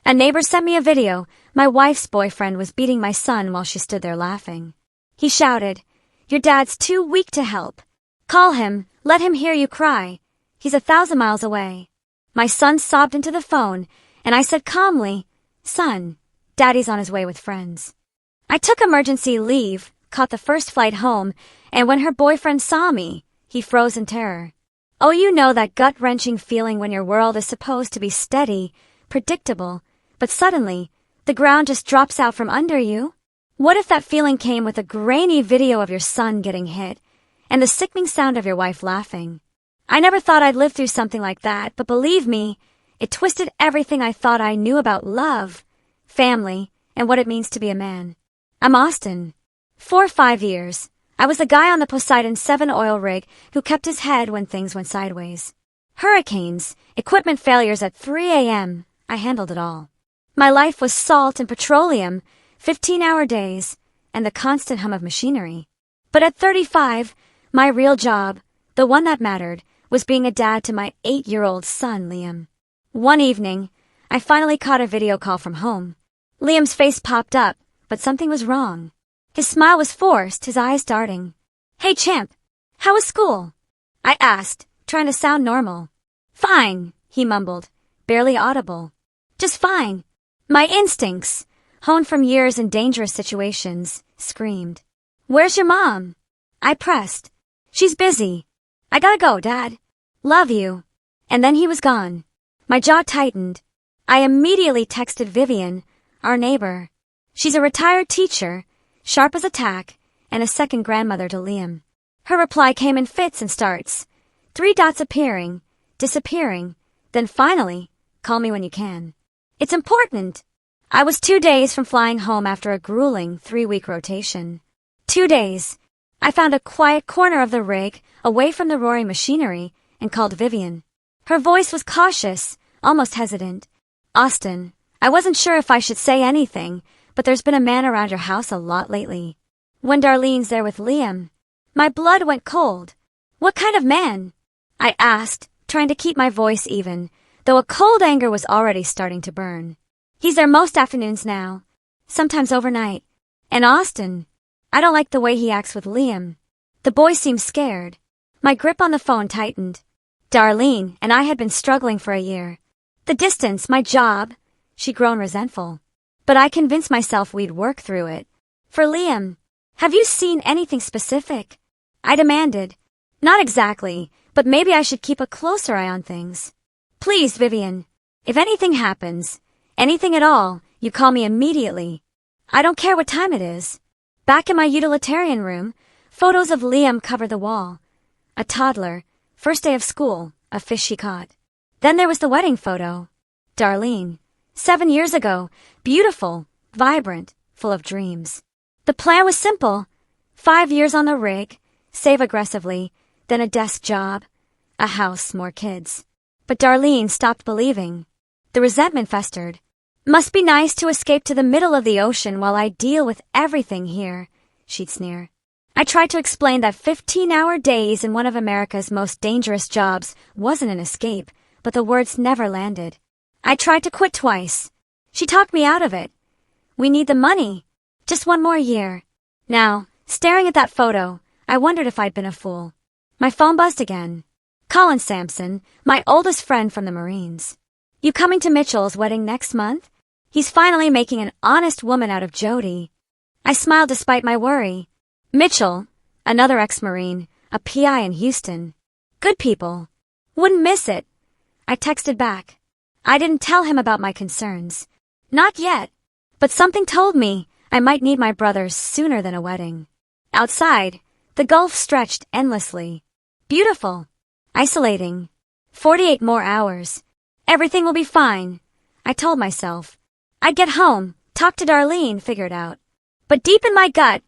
A neighbor sent me a video. My wife's boyfriend was beating my son while she stood there laughing. He shouted, "Your dad's too weak to help. Call him, let him hear you cry. He's 1,000 miles away." My son sobbed into the phone, and I said calmly, "Son, Daddy's on his way with friends." I took emergency leave, caught the first flight home, and when her boyfriend saw me, he froze in terror. Oh, you know that gut-wrenching feeling when your world is supposed to be steady, predictable, but suddenly, the ground just drops out from under you? What if that feeling came with a grainy video of your son getting hit, and the sickening sound of your wife laughing? I never thought I'd live through something like that, but believe me, it twisted everything I thought I knew about love, family, and what it means to be a man. I'm Austin. For 5 years, I was the guy on the Poseidon 7 oil rig who kept his head when things went sideways. Hurricanes, equipment failures at 3 a.m., I handled it all. My life was salt and petroleum, 15-hour days, and the constant hum of machinery. But at 35, my real job, the one that mattered, was being a dad to my 8-year-old son, Liam. One evening, I finally caught a video call from home. Liam's face popped up, but something was wrong. His smile was forced, his eyes darting. "Hey, champ, how was school?" I asked, trying to sound normal. "Fine," he mumbled, barely audible. "Just fine." My instincts, honed from years in dangerous situations, screamed. "Where's your mom?" I pressed. "She's busy." "I gotta go, Dad. Love you." And then he was gone. My jaw tightened. I immediately texted Vivian, our neighbor. She's a retired teacher, sharp as a tack, and a second grandmother to Liam. Her reply came in fits and starts. 3 dots appearing, disappearing, then finally, "Call me when you can." It's important. I was 2 days from flying home after a grueling 3-week rotation. 2 days. I found a quiet corner of the rig, away from the roaring machinery, and called Vivian. Her voice was cautious, almost hesitant. "Austin, I wasn't sure if I should say anything, but there's been a man around your house a lot lately. When Darlene's there with Liam." My blood went cold. "What kind of man?" I asked, trying to keep my voice even, though a cold anger was already starting to burn. "He's there most afternoons now, sometimes overnight. And Austin, I don't like the way he acts with Liam." The boy seemed scared. My grip on the phone tightened. Darlene and I had been struggling for a year. The distance, my job, she'd grown resentful. But I convinced myself we'd work through it. "For Liam, have you seen anything specific?" I demanded. "Not exactly, but maybe I should keep a closer eye on things." "Please, Vivian, if anything happens, anything at all, you call me immediately. I don't care what time it is." Back in my utilitarian room, photos of Liam covered the wall. A toddler, first day of school, a fish she caught. Then there was the wedding photo. Darlene, 7 years ago, beautiful, vibrant, full of dreams. The plan was simple. 5 years on the rig, save aggressively, then a desk job, a house, more kids. But Darlene stopped believing. The resentment festered. "Must be nice to escape to the middle of the ocean while I deal with everything here," she'd sneer. I tried to explain that 15-hour days in one of America's most dangerous jobs wasn't an escape, but the words never landed. I tried to quit twice. She talked me out of it. "We need the money. Just 1 more year." Now, staring at that photo, I wondered if I'd been a fool. My phone buzzed again. Colin Sampson, my oldest friend from the Marines. "You coming to Mitchell's wedding next month? He's finally making an honest woman out of Jody." I smiled despite my worry. Mitchell, another ex-Marine, a PI in Houston. Good people. Wouldn't miss it. I texted back. I didn't tell him about my concerns. Not yet. But something told me I might need my brothers sooner than a wedding. Outside, the Gulf stretched endlessly. Beautiful. Isolating. 48 more hours. Everything will be fine, I told myself. I'd get home, talk to Darlene, figure it out. But deep in my gut,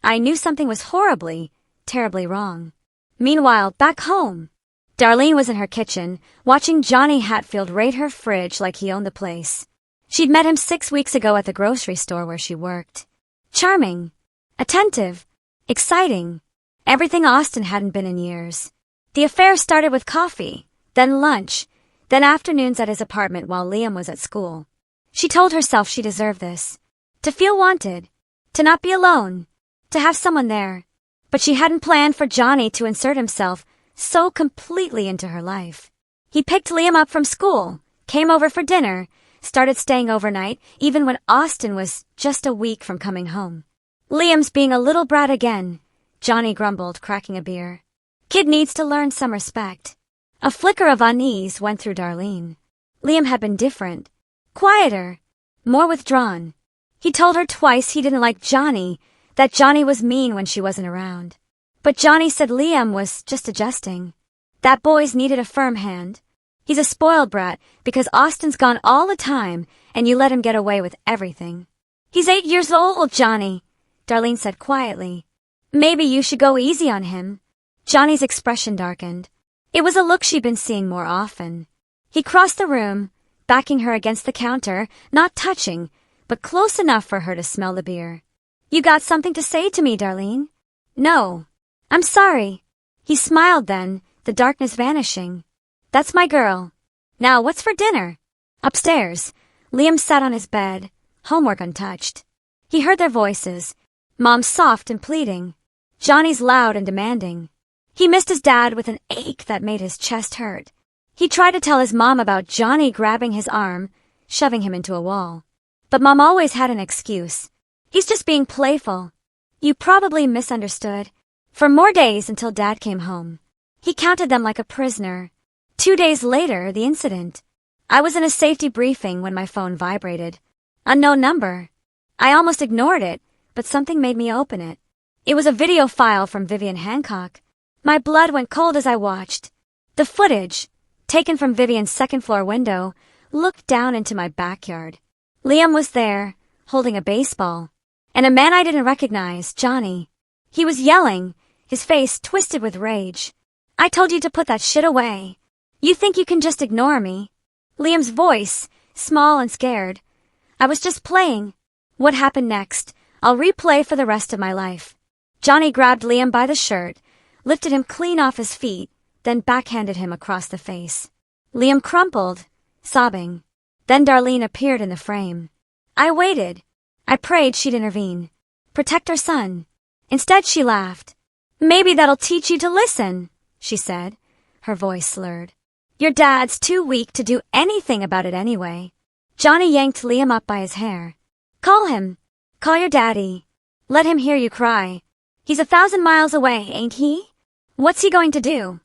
I knew something was horribly, terribly wrong. Meanwhile, back home, Darlene was in her kitchen, watching Johnny Hatfield raid her fridge like he owned the place. She'd met him 6 weeks ago at the grocery store where she worked. Charming, attentive, exciting, everything Austin hadn't been in years. The affair started with coffee, then lunch, then afternoons at his apartment while Liam was at school. She told herself she deserved this. To feel wanted. To not be alone. To have someone there. But she hadn't planned for Johnny to insert himself so completely into her life. He picked Liam up from school, came over for dinner, started staying overnight even when Austin was just a week from coming home. Liam's being a little brat again, Johnny grumbled, cracking a beer. Kid needs to learn some respect. A flicker of unease went through Darlene. Liam had been different. Quieter. More withdrawn. He told her twice he didn't like Johnny, that Johnny was mean when she wasn't around. But Johnny said Liam was just adjusting. That boy's needed a firm hand. He's a spoiled brat because Austin's gone all the time and you let him get away with everything. He's 8 years old, Johnny, Darlene said quietly. Maybe you should go easy on him. Johnny's expression darkened. It was a look she'd been seeing more often. He crossed the room, backing her against the counter, not touching, but close enough for her to smell the beer. You got something to say to me, Darlene? No. I'm sorry. He smiled then, the darkness vanishing. That's my girl. Now what's for dinner? Upstairs, Liam sat on his bed, homework untouched. He heard their voices, Mom's soft and pleading, Johnny's loud and demanding. He missed his dad with an ache that made his chest hurt. He tried to tell his mom about Johnny grabbing his arm, shoving him into a wall. But Mom always had an excuse. He's just being playful. You probably misunderstood. For more days until Dad came home. He counted them like a prisoner. 2 days later, the incident. I was in a safety briefing when my phone vibrated. Unknown number. I almost ignored it, but something made me open it. It was a video file from Vivian Hancock. My blood went cold as I watched. The footage, taken from Vivian's second-floor window, looked down into my backyard. Liam was there, holding a baseball. And a man I didn't recognize, Johnny. He was yelling, his face twisted with rage. I told you to put that shit away. You think you can just ignore me? Liam's voice, small and scared. I was just playing. What happened next, I'll replay for the rest of my life. Johnny grabbed Liam by the shirt, lifted him clean off his feet, then backhanded him across the face. Liam crumpled, sobbing. Then Darlene appeared in the frame. I waited. I prayed she'd intervene. Protect her son. Instead, she laughed. Maybe that'll teach you to listen, she said, her voice slurred. Your dad's too weak to do anything about it anyway. Johnny yanked Liam up by his hair. Call him. Call your daddy. Let him hear you cry. He's 1,000 miles away, ain't he? What's he going to do?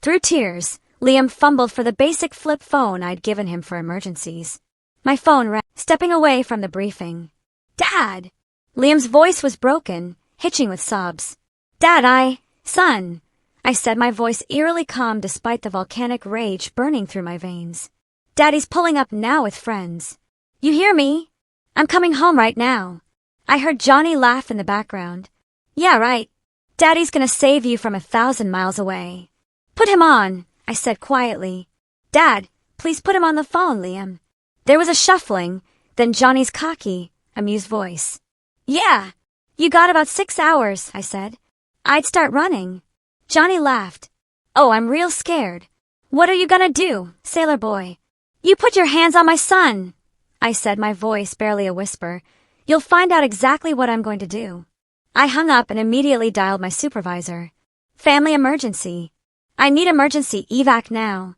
Through tears, Liam fumbled for the basic flip phone I'd given him for emergencies. My phone rang, stepping away from the briefing. Dad! Liam's voice was broken, hitching with sobs. Dad, son, I said, my voice eerily calm despite the volcanic rage burning through my veins. Daddy's pulling up now with friends. You hear me? I'm coming home right now. I heard Johnny laugh in the background. Yeah, right. Daddy's gonna save you from 1,000 miles away. Put him on, I said quietly. Dad, please put him on the phone, Liam. There was a shuffling, then Johnny's cocky, amused voice. Yeah, you got about 6 hours, I said. I'd start running. Johnny laughed. Oh, I'm real scared. What are you gonna do, sailor boy? You put your hands on my son, I said, my voice barely a whisper. You'll find out exactly what I'm going to do. I hung up and immediately dialed my supervisor. Family emergency. I need emergency evac now.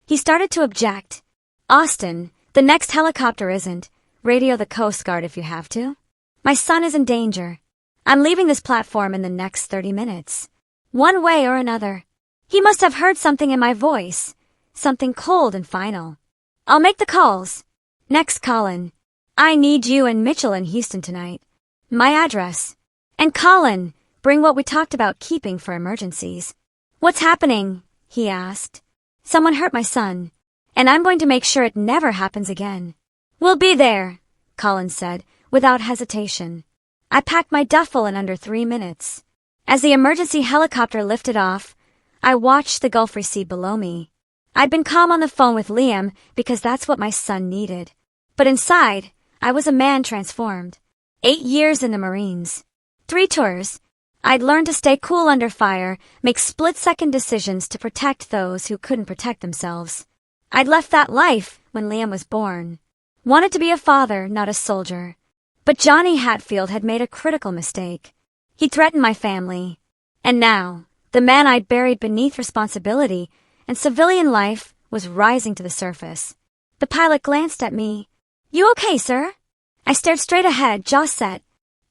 He started to object. Austin, the next helicopter isn't. Radio the Coast Guard if you have to. My son is in danger. I'm leaving this platform in the next 30 minutes. One way or another. He must have heard something in my voice. Something cold and final. I'll make the calls. Next, Colin. I need you and Mitchell in Houston tonight. My address. And Colin, bring what we talked about keeping for emergencies. What's happening? He asked. Someone hurt my son, and I'm going to make sure it never happens again. We'll be there, Colin said, without hesitation. I packed my duffel in under 3 minutes. As the emergency helicopter lifted off, I watched the Gulf recede below me. I'd been calm on the phone with Liam because that's what my son needed. But inside, I was a man transformed. 8 years in the Marines. 3 tours. I'd learned to stay cool under fire, make split-second decisions to protect those who couldn't protect themselves. I'd left that life when Liam was born. Wanted to be a father, not a soldier. But Johnny Hatfield had made a critical mistake. He threatened my family. And now, the man I'd buried beneath responsibility and civilian life was rising to the surface. The pilot glanced at me. "You okay, sir?" I stared straight ahead, jaw set.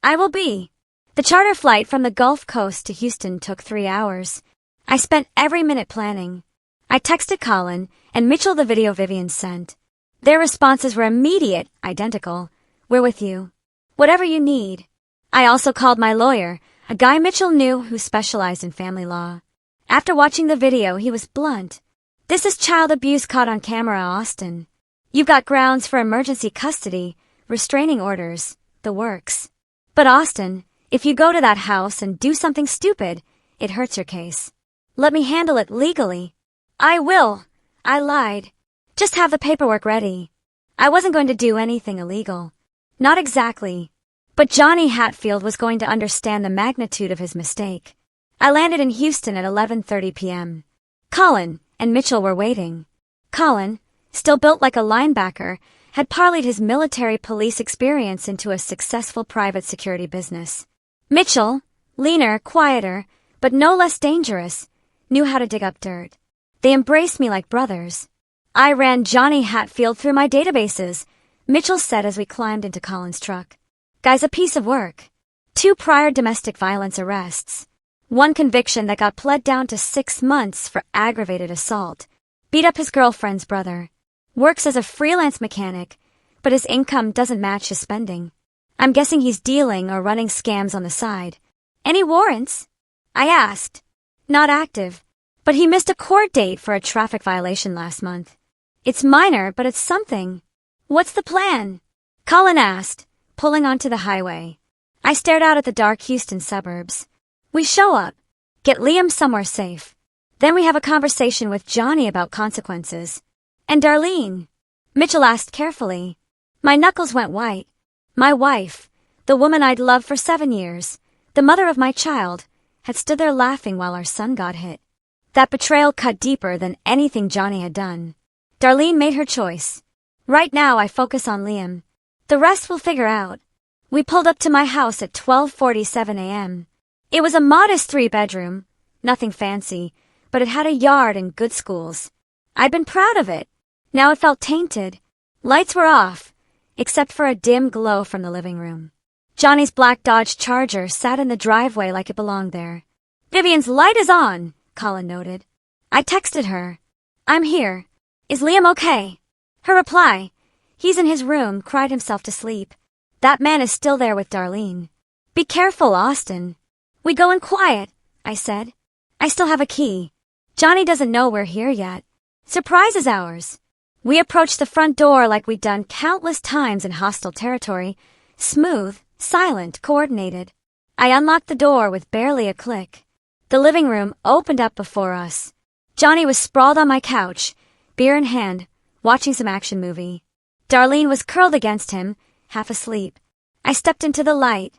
"I will be." The charter flight from the Gulf Coast to Houston took 3 hours. I spent every minute planning. I texted Colin and Mitchell the video Vivian sent. Their responses were immediate, identical. "We're with you. Whatever you need." I also called my lawyer, a guy Mitchell knew who specialized in family law. After watching the video, he was blunt. "This is child abuse caught on camera, Austin. You've got grounds for emergency custody, restraining orders, the works. But Austin, if you go to that house and do something stupid, it hurts your case. Let me handle it legally." "I will," I lied. "Just have the paperwork ready." I wasn't going to do anything illegal. Not exactly. But Johnny Hatfield was going to understand the magnitude of his mistake. I landed in Houston at 11:30 p.m. Colin and Mitchell were waiting. Colin, still built like a linebacker, had parlayed his military police experience into a successful private security business. Mitchell, leaner, quieter, but no less dangerous, knew how to dig up dirt. They embraced me like brothers. "I ran Johnny Hatfield through my databases," Mitchell said as we climbed into Colin's truck. "Guy's a piece of work. 2 prior domestic violence arrests. 1 conviction that got pled down to 6 months for aggravated assault. Beat up his girlfriend's brother. Works as a freelance mechanic, but his income doesn't match his spending. I'm guessing he's dealing or running scams on the side." "Any warrants?" I asked. "Not active, but he missed a court date for a traffic violation last month. It's minor, but it's something." "What's the plan?" Colin asked, pulling onto the highway. I stared out at the dark Houston suburbs. "We show up, get Liam somewhere safe. Then we have a conversation with Johnny about consequences." "And Darlene?" Mitchell asked carefully. My knuckles went white. My wife, the woman I'd loved for 7 years, the mother of my child, had stood there laughing while our son got hit. That betrayal cut deeper than anything Johnny had done. Darlene made her choice. Right now I focus on Liam. The rest we'll figure out. We pulled up to my house at 12:47 a.m. It was a modest 3-bedroom, nothing fancy, but it had a yard and good schools. I'd been proud of it. Now it felt tainted. Lights were off, except for a dim glow from the living room. Johnny's black Dodge Charger sat in the driveway like it belonged there. "Vivian's light is on," Colin noted. I texted her. "I'm here. Is Liam okay?" Her reply, "He's in his room, cried himself to sleep. That man is still there with Darlene. Be careful, Austin." "We go in quiet," I said. "I still have a key. Johnny doesn't know we're here yet. Surprise is ours." We approached the front door like we'd done countless times in hostile territory. Smooth, silent, coordinated. I unlocked the door with barely a click. The living room opened up before us. Johnny was sprawled on my couch, beer in hand, watching some action movie. Darlene was curled against him, half asleep. I stepped into the light.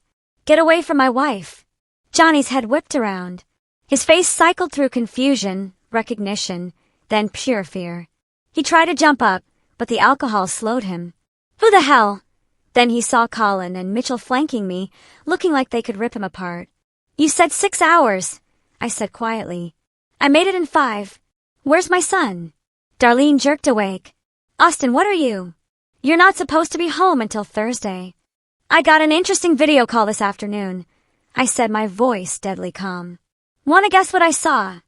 "Get away from my wife." Johnny's head whipped around. His face cycled through confusion, recognition, then pure fear. He tried to jump up, but the alcohol slowed him. "Who the hell?" Then he saw Colin and Mitchell flanking me, looking like they could rip him apart. "You said 6 hours," I said quietly. "I made it in 5. Where's my son?" Darlene jerked awake. "Austin, what are you? You're not supposed to be home until Thursday." "I got an interesting video call this afternoon," I said, my voice deadly calm. "Wanna guess what I saw?"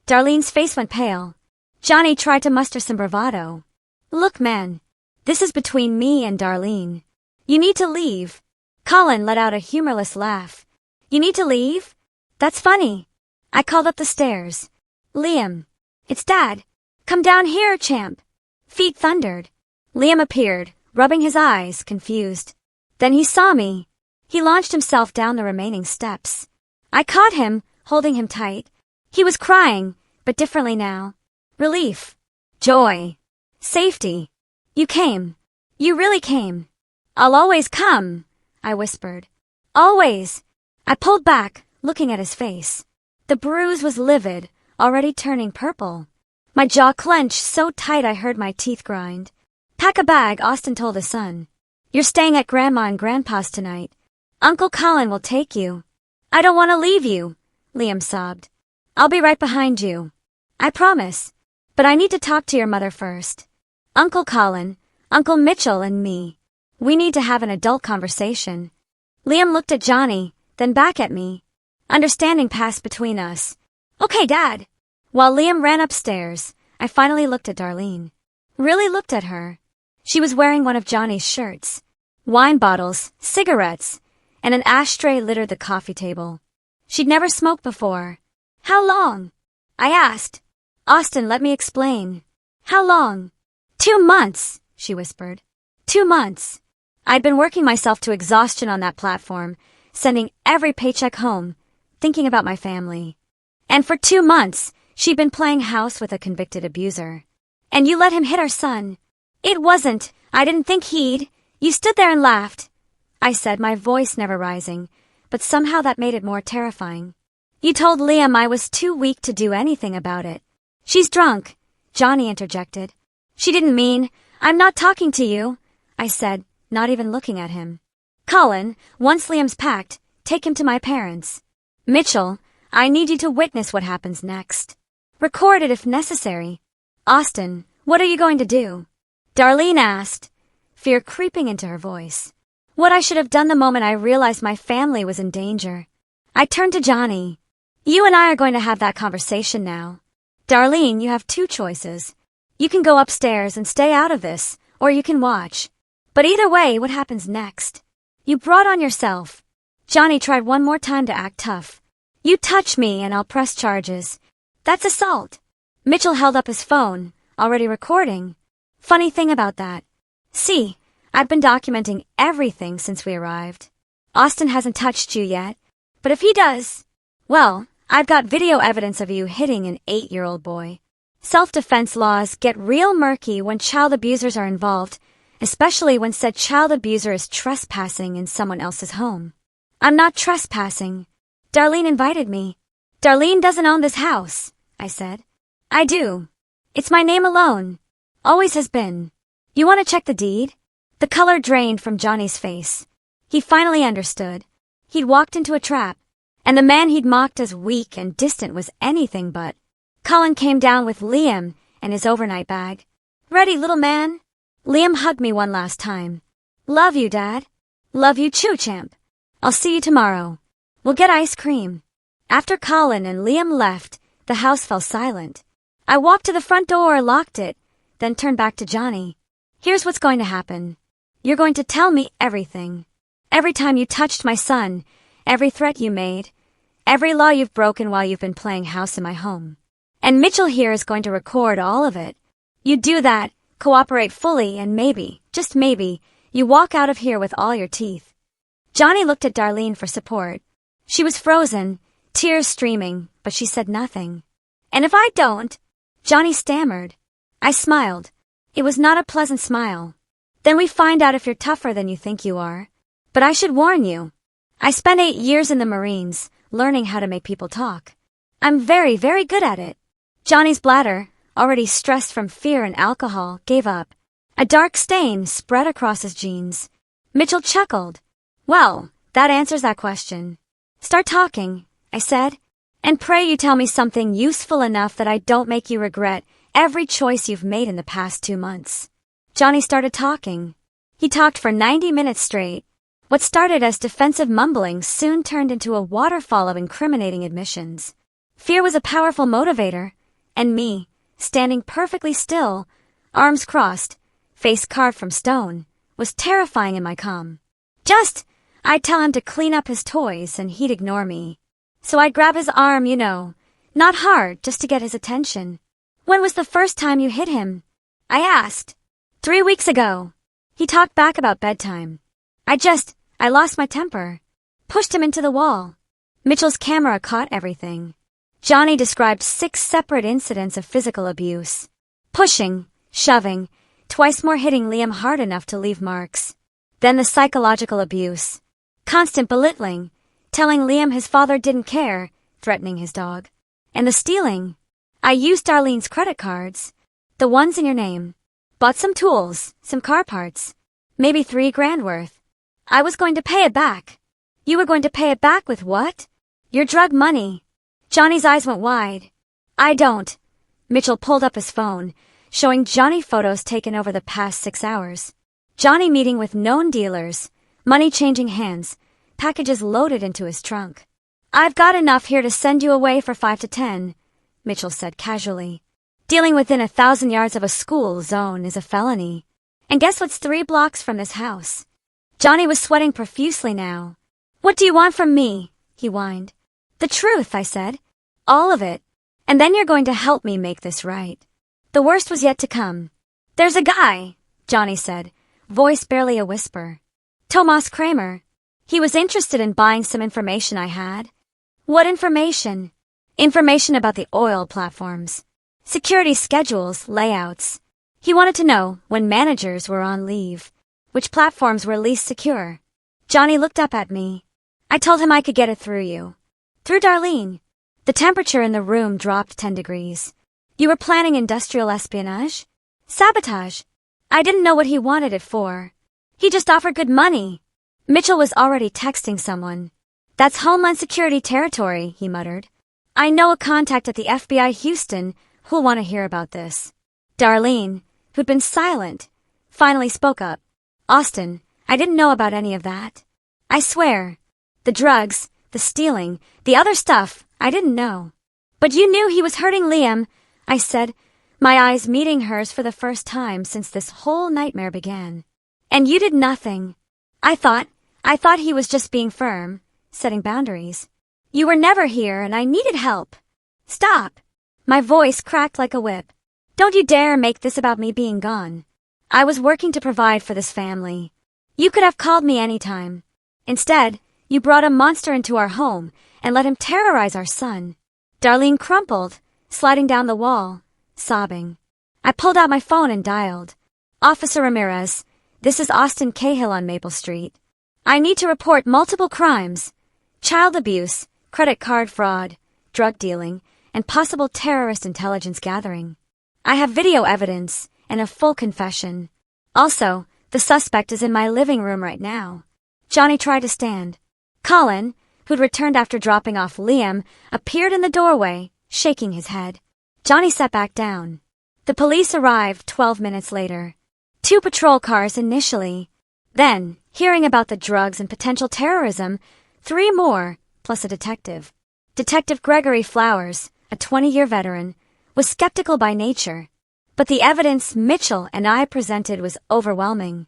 Darlene's face went pale. Johnny tried to muster some bravado. "Look, man, this is between me and Darlene. You need to leave." Colin let out a humorless laugh. "You need to leave? That's funny." I called up the stairs. "Liam, it's Dad. Come down here, champ." Feet thundered. Liam appeared, rubbing his eyes, confused. Then he saw me. He launched himself down the remaining steps. I caught him, holding him tight. He was crying, but differently now. Relief. Joy. Safety. "You came. You really came." "I'll always come," I whispered. "Always." I pulled back, looking at his face. The bruise was livid, already turning purple. My jaw clenched so tight I heard my teeth grind. Pack a bag, Austin told his son. You're staying at Grandma and Grandpa's tonight. Uncle Colin will take you. I don't want to leave you, Liam sobbed. I'll be right behind you. I promise. But I need to talk to your mother first. Uncle Colin, Uncle Mitchell and me. We need to have an adult conversation. Liam looked at Johnny, then back at me. Understanding passed between us. Okay, Dad. While Liam ran upstairs, I finally looked at Darlene. Really looked at her. She was wearing one of Johnny's shirts. Wine bottles, cigarettes, and an ashtray littered the coffee table. She'd never smoked before. How long? I asked. Austin, let me explain. How long? 2 months, she whispered. 2 months. I'd been working myself to exhaustion on that platform, sending every paycheck home, thinking about my family. And for 2 months, she'd been playing house with a convicted abuser. And you let him hit our son. It wasn't. I didn't think he'd. You stood there and laughed. I said, my voice never rising, but somehow that made it more terrifying. You told Liam I was too weak to do anything about it. She's drunk, Johnny interjected. She didn't mean, I'm not talking to you, I said, not even looking at him. Colin, once Liam's packed, take him to my parents. Mitchell, I need you to witness what happens next. Record it if necessary. Austin, what are you going to do? Darlene asked, fear creeping into her voice. What I should have done the moment I realized my family was in danger. I turned to Johnny. You and I are going to have that conversation now. Darlene, you have 2 choices. You can go upstairs and stay out of this, or you can watch. But either way, what happens next? You brought on yourself. Johnny tried one more time to act tough. You touch me and I'll press charges. That's assault. Mitchell held up his phone, already recording. Funny thing about that. See, I've been documenting everything since we arrived. Austin hasn't touched you yet, but if he does, well, I've got video evidence of you hitting an 8-year-old boy. Self-defense laws get real murky when child abusers are involved, especially when said child abuser is trespassing in someone else's home. I'm not trespassing. Darlene invited me. Darlene doesn't own this house, I said. I do. It's my name alone. Always has been. You want to check the deed? The color drained from Johnny's face. He finally understood. He'd walked into a trap, and the man he'd mocked as weak and distant was anything but. Colin came down with Liam and his overnight bag. Ready, little man? Liam hugged me one last time. Love you, Dad. Love you too, champ. I'll see you tomorrow. We'll get ice cream. After Colin and Liam left, the house fell silent. I walked to the front door, locked it, then turned back to Johnny. Here's what's going to happen. You're going to tell me everything. Every time you touched my son, every threat you made, every law you've broken while you've been playing house in my home. And Mitchell here is going to record all of it. You do that, cooperate fully, and maybe, just maybe, you walk out of here with all your teeth. Johnny looked at Darlene for support. She was frozen, tears streaming, but she said nothing. And if I don't? Johnny stammered. I smiled. It was not a pleasant smile. Then we find out if you're tougher than you think you are. But I should warn you. I spent 8 years in the Marines, learning how to make people talk. I'm very, very good at it. Johnny's bladder, already stressed from fear and alcohol, gave up. A dark stain spread across his jeans. Mitchell chuckled. Well, that answers that question. Start talking, I said, and pray you tell me something useful enough that I don't make you regret every choice you've made in the past 2 months. Johnny started talking. He talked for 90 minutes straight. What started as defensive mumbling soon turned into a waterfall of incriminating admissions. Fear was a powerful motivator, and me, standing perfectly still, arms crossed, face carved from stone, was terrifying in my calm. I'd tell him to clean up his toys and he'd ignore me. So I'd grab his arm, not hard, just to get his attention. When was the first time you hit him? I asked. 3 weeks ago. He talked back about bedtime. I lost my temper. Pushed him into the wall. Mitchell's camera caught everything. Johnny described 6 separate incidents of physical abuse. Pushing, shoving, twice more hitting Liam hard enough to leave marks. Then the psychological abuse. Constant belittling, telling Liam his father didn't care, threatening his dog. And the stealing. I used Darlene's credit cards. The ones in your name. Bought some tools, some car parts. Maybe $3,000 worth. I was going to pay it back. You were going to pay it back with what? Your drug money. Johnny's eyes went wide. I don't. Mitchell pulled up his phone, showing Johnny photos taken over the past 6 hours. Johnny meeting with known dealers, money changing hands, packages loaded into his trunk. I've got enough here to send you away for 5 to 10, Mitchell said casually. Dealing within 1,000 yards of a school zone is a felony. And guess what's 3 blocks from this house? Johnny was sweating profusely now. What do you want from me? He whined. The truth, I said. All of it. And then you're going to help me make this right. The worst was yet to come. There's a guy, Johnny said, voice barely a whisper. Tomas Kramer. He was interested in buying some information I had. What information? Information about the oil platforms. Security schedules, layouts. He wanted to know when managers were on leave, which platforms were least secure. Johnny looked up at me. I told him I could get it through you. Through Darlene. The temperature in the room dropped 10 degrees. You were planning industrial espionage? Sabotage. I didn't know what he wanted it for. He just offered good money. Mitchell was already texting someone. That's Homeland Security territory, he muttered. I know a contact at the FBI Houston who'll want to hear about this. Darlene, who'd been silent, finally spoke up. Austin, I didn't know about any of that. I swear. The drugs, the stealing, the other stuff, I didn't know. But you knew he was hurting Liam, I said, my eyes meeting hers for the first time since this whole nightmare began. And you did nothing. I thought he was just being firm, setting boundaries. You were never here and I needed help. Stop. My voice cracked like a whip. Don't you dare make this about me being gone. I was working to provide for this family. You could have called me anytime. Instead, you brought a monster into our home and let him terrorize our son. Darlene crumpled, sliding down the wall, sobbing. I pulled out my phone and dialed. Officer Ramirez, this is Austin Cahill on Maple Street. I need to report multiple crimes. Child abuse, credit card fraud, drug dealing, and possible terrorist intelligence gathering. I have video evidence and a full confession. Also, the suspect is in my living room right now. Johnny tried to stand. Colin, who'd returned after dropping off Liam, appeared in the doorway, shaking his head. Johnny sat back down. The police arrived 12 minutes later. 2 patrol cars initially. Then, hearing about the drugs and potential terrorism, 3 more, plus a detective. Detective Gregory Flowers, a 20-year veteran, was skeptical by nature. But the evidence Mitchell and I presented was overwhelming.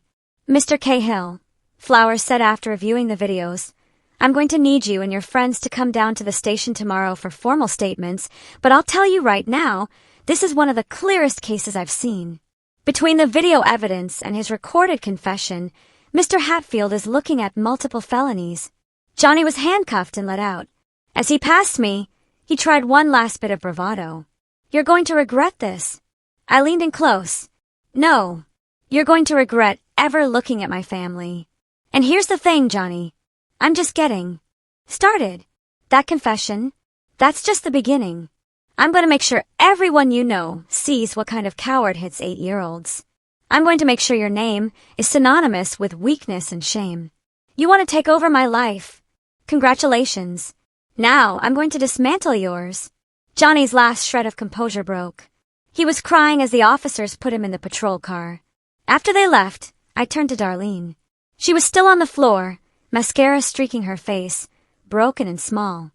Mr. Cahill, Flowers said after reviewing the videos, I'm going to need you and your friends to come down to the station tomorrow for formal statements, but I'll tell you right now, this is one of the clearest cases I've seen. Between the video evidence and his recorded confession, Mr. Hatfield is looking at multiple felonies. Johnny was handcuffed and let out. As he passed me, he tried one last bit of bravado. You're going to regret this. I leaned in close. No, you're going to regret ever looking at my family. And here's the thing, Johnny. I'm just getting started. That confession, that's just the beginning. I'm going to make sure everyone you know sees what kind of coward hits 8-year-olds. I'm going to make sure your name is synonymous with weakness and shame. You want to take over my life. Congratulations. Now I'm going to dismantle yours. Johnny's last shred of composure broke. He was crying as the officers put him in the patrol car. After they left, I turned to Darlene. She was still on the floor, mascara streaking her face, broken and small.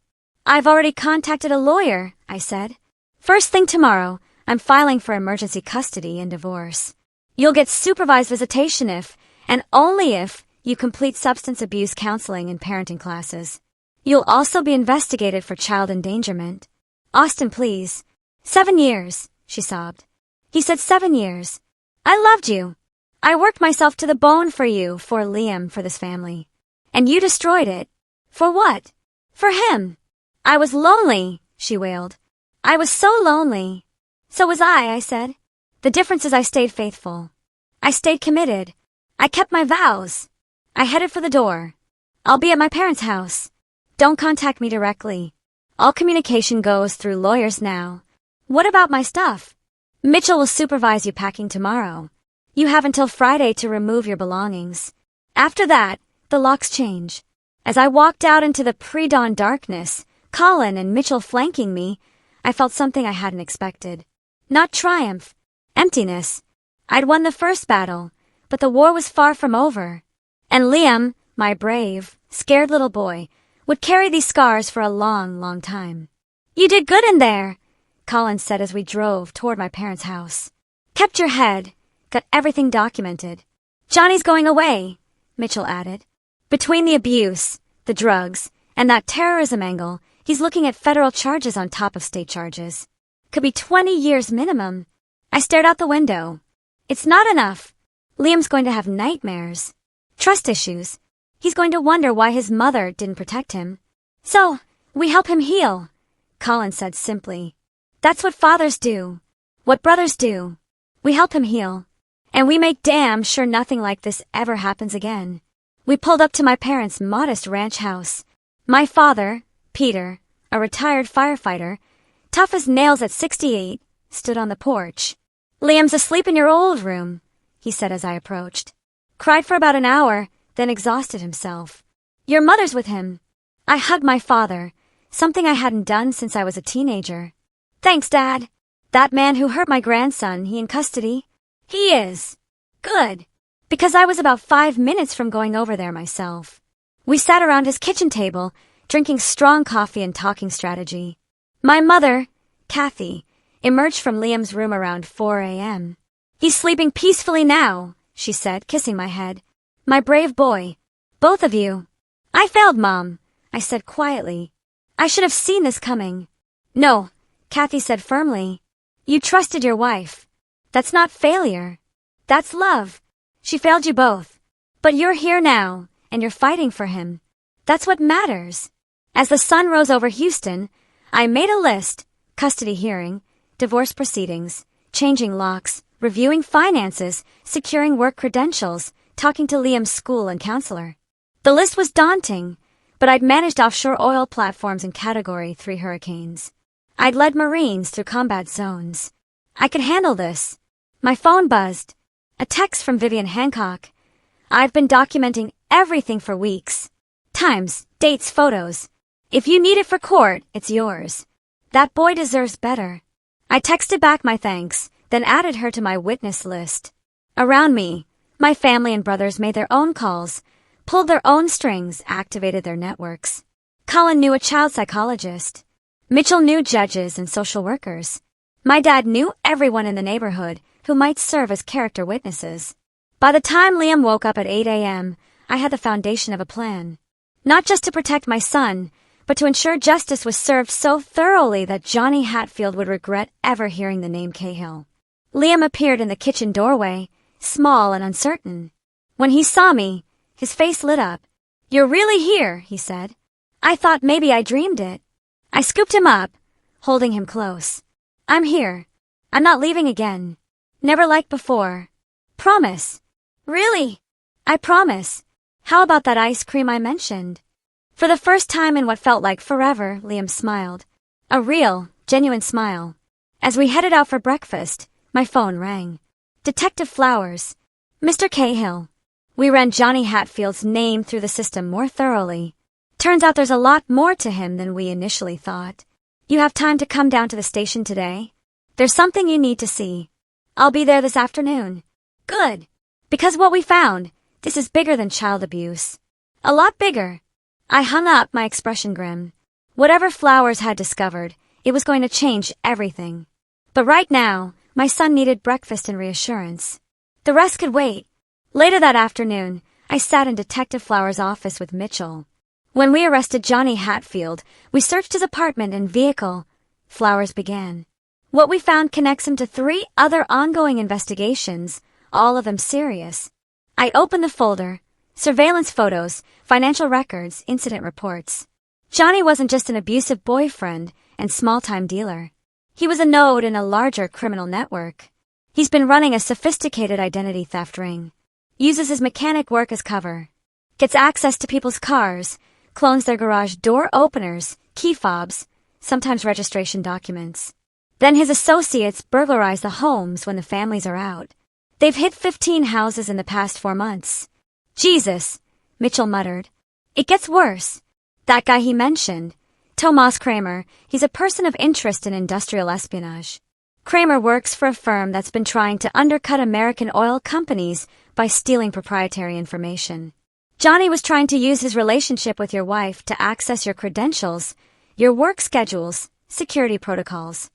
I've already contacted a lawyer, I said. First thing tomorrow, I'm filing for emergency custody and divorce. You'll get supervised visitation if, and only if, you complete substance abuse counseling and parenting classes. You'll also be investigated for child endangerment. Austin, please. 7 years, she sobbed. He said 7 years. I loved you. I worked myself to the bone for you, for Liam, for this family. And you destroyed it. For what? For him. I was lonely, she wailed. I was so lonely. So was I said. The difference is I stayed faithful. I stayed committed. I kept my vows. I headed for the door. I'll be at my parents' house. Don't contact me directly. All communication goes through lawyers now. What about my stuff? Mitchell will supervise you packing tomorrow. You have until Friday to remove your belongings. After that, the locks change. As I walked out into the pre-dawn darkness, Colin and Mitchell flanking me, I felt something I hadn't expected. Not triumph, emptiness. I'd won the first battle, but the war was far from over. And Liam, my brave, scared little boy, would carry these scars for a long, long time. You did good in there, Colin said as we drove toward my parents' house. Kept your head, got everything documented. Johnny's going away, Mitchell added. Between the abuse, the drugs, and that terrorism angle, he's looking at federal charges on top of state charges. Could be 20 years minimum. I stared out the window. It's not enough. Liam's going to have nightmares. Trust issues. He's going to wonder why his mother didn't protect him. So, we help him heal, Colin said simply. That's what fathers do. What brothers do. We help him heal. And we make damn sure nothing like this ever happens again. We pulled up to my parents' modest ranch house. My father, Peter, a retired firefighter, tough as nails at 68, stood on the porch. Liam's asleep in your old room, he said as I approached. Cried for about an hour, then exhausted himself. Your mother's with him. I hugged my father, something I hadn't done since I was a teenager. Thanks, Dad. That man who hurt my grandson, he in custody? He is. Good. Because I was about 5 minutes from going over there myself. We sat around his kitchen table, drinking strong coffee and talking strategy. My mother, Kathy, emerged from Liam's room around 4 a.m. He's sleeping peacefully now, she said, kissing my head. My brave boy. Both of you. I failed, Mom, I said quietly. I should have seen this coming. No, Kathy said firmly. You trusted your wife. That's not failure. That's love. She failed you both. But you're here now, and you're fighting for him. That's what matters. As the sun rose over Houston, I made a list: custody hearing, divorce proceedings, changing locks, reviewing finances, securing work credentials, talking to Liam's school and counselor. The list was daunting, but I'd managed offshore oil platforms in Category 3 hurricanes. I'd led Marines through combat zones. I could handle this. My phone buzzed. A text from Vivian Hancock. I've been documenting everything for weeks. Times, dates, photos. If you need it for court, it's yours. That boy deserves better. I texted back my thanks, then added her to my witness list. Around me, my family and brothers made their own calls, pulled their own strings, activated their networks. Colin knew a child psychologist. Mitchell knew judges and social workers. My dad knew everyone in the neighborhood who might serve as character witnesses. By the time Liam woke up at 8 a.m., I had the foundation of a plan. Not just to protect my son, but to ensure justice was served so thoroughly that Johnny Hatfield would regret ever hearing the name Cahill. Liam appeared in the kitchen doorway, small and uncertain. When he saw me, his face lit up. You're really here, he said. I thought maybe I dreamed it. I scooped him up, holding him close. I'm here. I'm not leaving again. Never like before. Promise. Really? I promise. How about that ice cream I mentioned? For the first time in what felt like forever, Liam smiled. A real, genuine smile. As we headed out for breakfast, my phone rang. Detective Flowers. Mr. Cahill. We ran Johnny Hatfield's name through the system more thoroughly. Turns out there's a lot more to him than we initially thought. You have time to come down to the station today? There's something you need to see. I'll be there this afternoon. Good. Because what we found, this is bigger than child abuse. A lot bigger. I hung up, my expression grim. Whatever Flowers had discovered, it was going to change everything. But right now, my son needed breakfast and reassurance. The rest could wait. Later that afternoon, I sat in Detective Flowers' office with Mitchell. When we arrested Johnny Hatfield, we searched his apartment and vehicle. Flowers began. What we found connects him to 3 other ongoing investigations, all of them serious. I opened the folder. Surveillance photos, financial records, incident reports. Johnny wasn't just an abusive boyfriend and small-time dealer. He was a node in a larger criminal network. He's been running a sophisticated identity theft ring. Uses his mechanic work as cover. Gets access to people's cars, clones their garage door openers, key fobs, sometimes registration documents. Then his associates burglarize the homes when the families are out. They've hit 15 houses in the past 4 months. Jesus, Mitchell muttered. It gets worse. That guy he mentioned, Tomas Kramer, he's a person of interest in industrial espionage. Kramer works for a firm that's been trying to undercut American oil companies by stealing proprietary information. Johnny was trying to use his relationship with your wife to access your credentials, your work schedules, security protocols.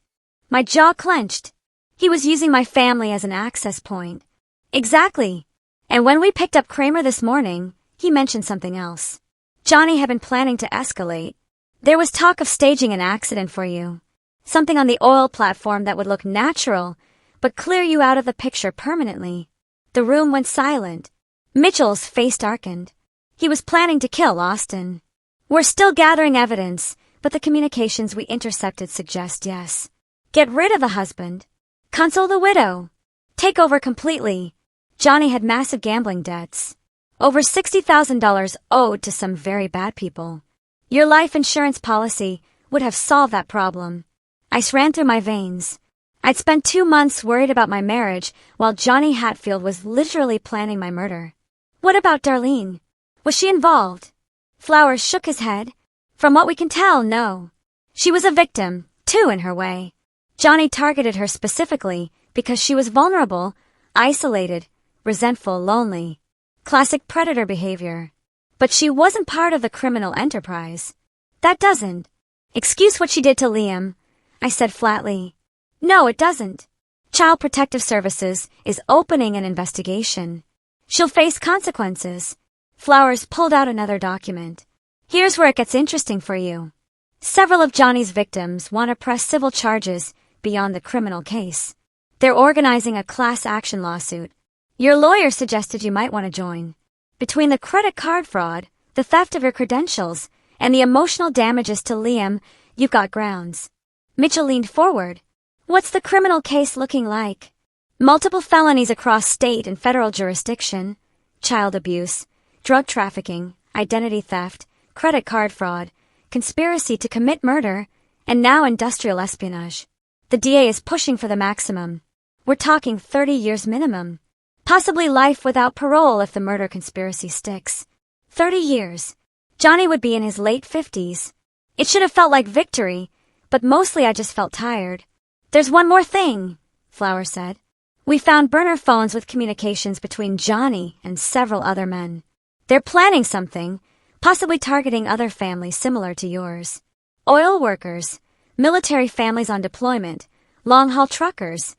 My jaw clenched. He was using my family as an access point. Exactly. And when we picked up Kramer this morning, he mentioned something else. Johnny had been planning to escalate. There was talk of staging an accident for you. Something on the oil platform that would look natural, but clear you out of the picture permanently. The room went silent. Mitchell's face darkened. He was planning to kill Austin. We're still gathering evidence, but the communications we intercepted suggest yes. Get rid of the husband. Console the widow. Take over completely. Johnny had massive gambling debts. Over $60,000 owed to some very bad people. Your life insurance policy would have solved that problem. Ice ran through my veins. I'd spent 2 months worried about my marriage while Johnny Hatfield was literally planning my murder. What about Darlene? Was she involved? Flowers shook his head. From what we can tell, no. She was a victim, too, in her way. Johnny targeted her specifically because she was vulnerable, isolated, resentful, lonely. Classic predator behavior. But she wasn't part of the criminal enterprise. That doesn't excuse what she did to Liam, I said flatly. No, it doesn't. Child Protective Services is opening an investigation. She'll face consequences. Flowers pulled out another document. Here's where it gets interesting for you. Several of Johnny's victims want to press civil charges beyond the criminal case. They're organizing a class action lawsuit. Your lawyer suggested you might want to join. Between the credit card fraud, the theft of your credentials, and the emotional damages to Liam, you've got grounds. Mitchell leaned forward. What's the criminal case looking like? Multiple felonies across state and federal jurisdiction, child abuse, drug trafficking, identity theft, credit card fraud, conspiracy to commit murder, and now industrial espionage. The DA is pushing for the maximum. We're talking 30 years minimum. Possibly life without parole if the murder conspiracy sticks. 30 years. Johnny would be in his late 50s. It should have felt like victory, but mostly I just felt tired. There's one more thing, Flower said. We found burner phones with communications between Johnny and several other men. They're planning something, possibly targeting other families similar to yours. Oil workers, military families on deployment, long-haul truckers,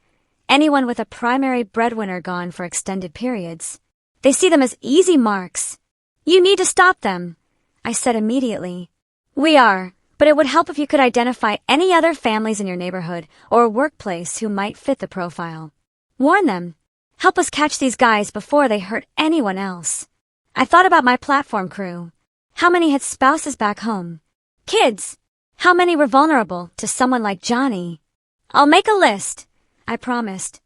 anyone with a primary breadwinner gone for extended periods. They see them as easy marks. You need to stop them, I said immediately. We are, but it would help if you could identify any other families in your neighborhood or workplace who might fit the profile. Warn them. Help us catch these guys before they hurt anyone else. I thought about my platform crew. How many had spouses back home? Kids. How many were vulnerable to someone like Johnny? I'll make a list, I promised.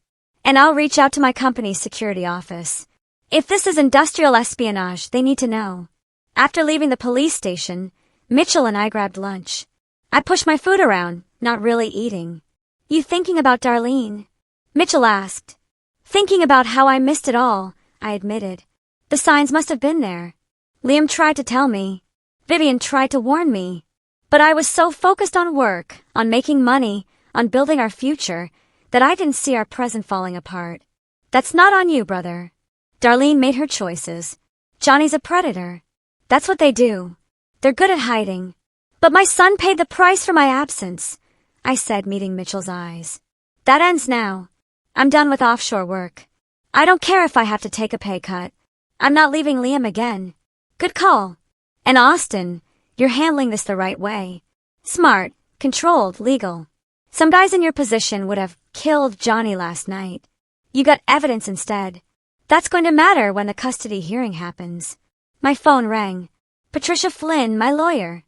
And I'll reach out to my company's security office. If this is industrial espionage, they need to know. After leaving the police station, Mitchell and I grabbed lunch. I pushed my food around, not really eating. You thinking about Darlene? Mitchell asked. Thinking about how I missed it all, I admitted. The signs must have been there. Liam tried to tell me. Vivian tried to warn me. But I was so focused on work, on making money, on building our future, that I didn't see our present falling apart. That's not on you, brother. Darlene made her choices. Johnny's a predator. That's what they do. They're good at hiding. But my son paid the price for my absence, I said, meeting Mitchell's eyes. That ends now. I'm done with offshore work. I don't care if I have to take a pay cut. I'm not leaving Liam again. Good call. And Austin, you're handling this the right way. Smart, controlled, legal. Some guys in your position would have killed Johnny last night. You got evidence instead. That's going to matter when the custody hearing happens. My phone rang. Patricia Flynn, my lawyer.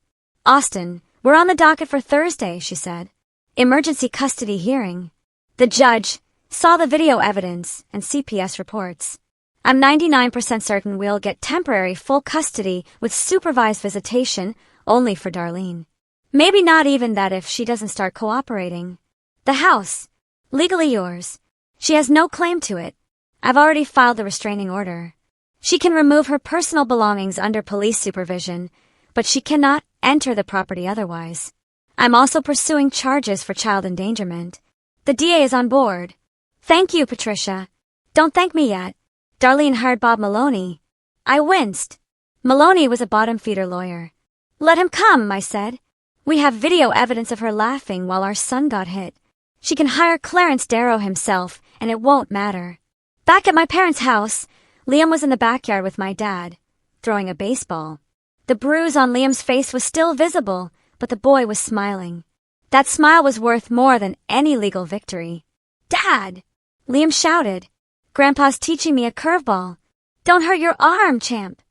Austin, we're on the docket for Thursday, she said. Emergency custody hearing. The judge saw the video evidence and CPS reports. I'm 99% certain we'll get temporary full custody with supervised visitation only for Darlene. Maybe not even that if she doesn't start cooperating. The house, legally yours. She has no claim to it. I've already filed the restraining order. She can remove her personal belongings under police supervision, but she cannot enter the property otherwise. I'm also pursuing charges for child endangerment. The DA is on board. Thank you, Patricia. Don't thank me yet. Darlene hired Bob Maloney. I winced. Maloney was a bottom-feeder lawyer. Let him come, I said. We have video evidence of her laughing while our son got hit. She can hire Clarence Darrow himself, and it won't matter. Back at my parents' house, Liam was in the backyard with my dad, throwing a baseball. The bruise on Liam's face was still visible, but the boy was smiling. That smile was worth more than any legal victory. Dad! Liam shouted. Grandpa's teaching me a curveball. Don't hurt your arm, champ.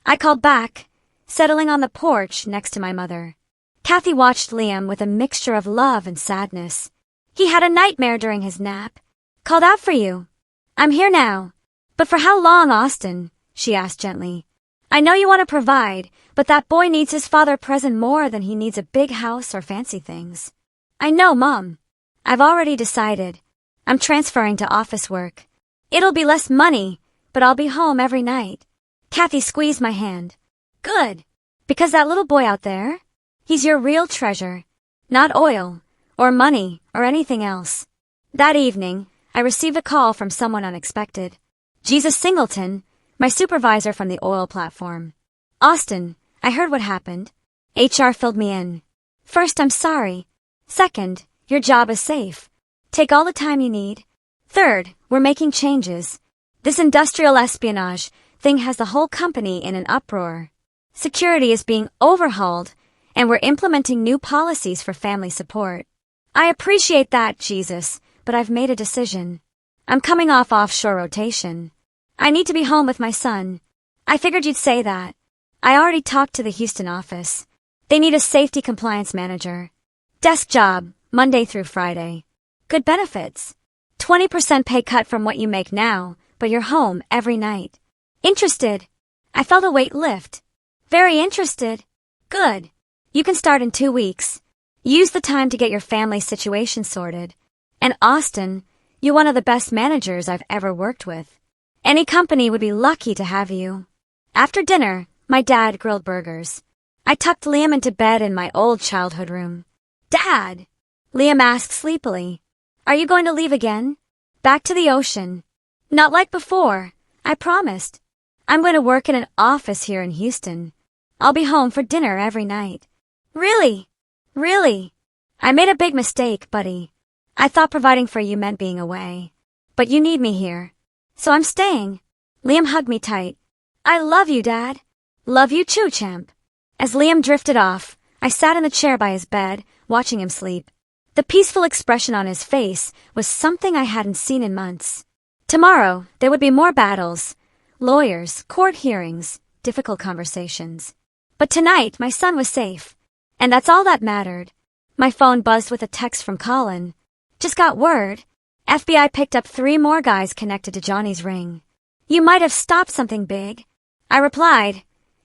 I called back, settling on the porch next to my mother. Kathy watched Liam with a mixture of love and sadness. He had a nightmare during his nap. Called out for you. I'm here now. But for how long, Austin? She asked gently. I know you want to provide, but that boy needs his father present more than he needs a big house or fancy things. I know, Mom. I've already decided. I'm transferring to office work. It'll be less money, but I'll be home every night. Kathy squeezed my hand. Good. Because that little boy out there, he's your real treasure. Not oil, or money, or anything else. That evening, I received a call from someone unexpected. Jesus Singleton, my supervisor from the oil platform. Austin, I heard what happened. HR filled me in. First, I'm sorry. Second, your job is safe. Take all the time you need. Third, we're making changes. This industrial espionage thing has the whole company in an uproar. Security is being overhauled, and we're implementing new policies for family support. I appreciate that, Jesus, but I've made a decision. I'm coming off offshore rotation. I need to be home with my son. I figured you'd say that. I already talked to the Houston office. They need a safety compliance manager. Desk job, Monday through Friday. Good benefits. 20% pay cut from what you make now, but you're home every night. Interested? I felt a weight lift. Very interested. Good. You can start in 2 weeks. Use the time to get your family situation sorted. And Austin, you're one of the best managers I've ever worked with. Any company would be lucky to have you. After dinner, my dad grilled burgers. I tucked Liam into bed in my old childhood room. Dad! Liam asked sleepily. Are you going to leave again? Back to the ocean. Not like before, I promised. I'm going to work in an office here in Houston. I'll be home for dinner every night. Really? Really? I made a big mistake, buddy. I thought providing for you meant being away. But you need me here. So I'm staying. Liam hugged me tight. I love you, Dad. Love you too, champ. As Liam drifted off, I sat in the chair by his bed, watching him sleep. The peaceful expression on his face was something I hadn't seen in months. Tomorrow, there would be more battles. Lawyers, court hearings, difficult conversations. But tonight, my son was safe. And that's all that mattered. My phone buzzed with a text from Colin. Just got word. FBI picked up 3 more guys connected to Johnny's ring. You might have stopped something big. I replied,